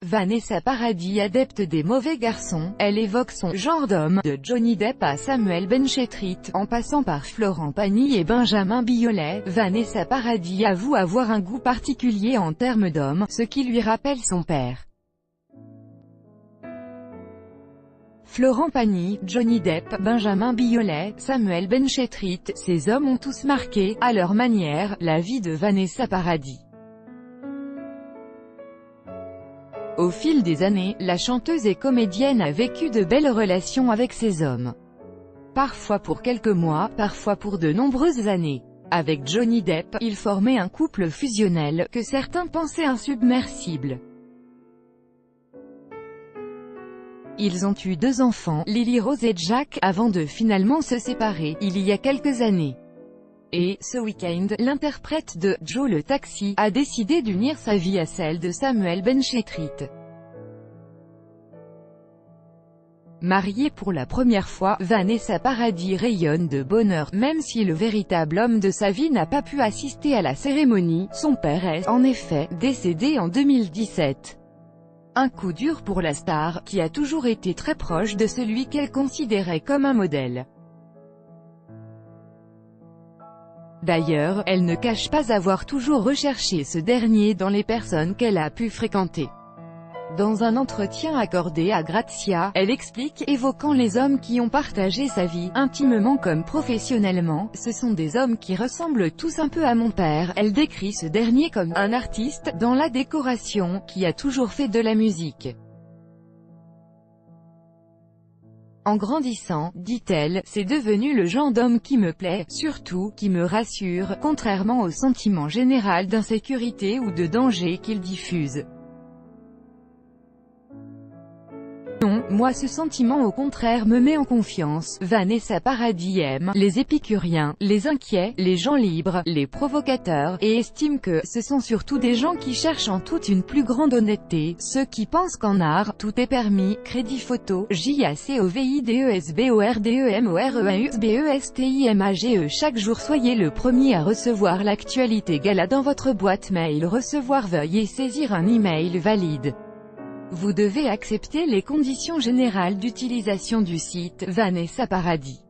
Vanessa Paradis, adepte des mauvais garçons, elle évoque son « genre d'homme » de Johnny Depp à Samuel Benchetrit, en passant par Florent Pagny et Benjamin Biolay. Vanessa Paradis avoue avoir un goût particulier en termes d'hommes, ce qui lui rappelle son père. Florent Pagny, Johnny Depp, Benjamin Biolay, Samuel Benchetrit, ces hommes ont tous marqué, à leur manière, la vie de Vanessa Paradis. Au fil des années, la chanteuse et comédienne a vécu de belles relations avec ces hommes. Parfois pour quelques mois, parfois pour de nombreuses années. Avec Johnny Depp, ils formaient un couple fusionnel, que certains pensaient insubmersible. Ils ont eu 2 enfants, Lily Rose et Jack, avant de finalement se séparer, il y a quelques années. Et, ce week-end, l'interprète de « Joe le Taxi » a décidé d'unir sa vie à celle de Samuel Benchetrit. Mariée pour la première fois, Vanessa Paradis rayonne de bonheur, même si le véritable homme de sa vie n'a pas pu assister à la cérémonie. Son père est, en effet, décédé en 2017. Un coup dur pour la star, qui a toujours été très proche de celui qu'elle considérait comme un modèle. D'ailleurs, elle ne cache pas avoir toujours recherché ce dernier dans les personnes qu'elle a pu fréquenter. Dans un entretien accordé à Grazia, elle explique, évoquant les hommes qui ont partagé sa vie, intimement comme professionnellement, ce sont des hommes qui ressemblent tous un peu à mon père. Elle décrit ce dernier comme un artiste, dans la décoration, qui a toujours fait de la musique. En grandissant, dit-elle, c'est devenu le genre d'homme qui me plaît, surtout, qui me rassure, contrairement au sentiment général d'insécurité ou de danger qu'il diffuse. Non, moi ce sentiment au contraire me met en confiance. Vanessa Paradis aime les épicuriens, les inquiets, les gens libres, les provocateurs, et estime que ce sont surtout des gens qui cherchent en toute une plus grande honnêteté, ceux qui pensent qu'en art, tout est permis. Crédit photo, JACOVIDESBORDEMOREAUSBESTIMAGE. Chaque jour soyez le premier à recevoir l'actualité gala dans votre boîte mail. Recevoir, veuillez saisir un email valide. Vous devez accepter les conditions générales d'utilisation du site. Vanessa Paradis.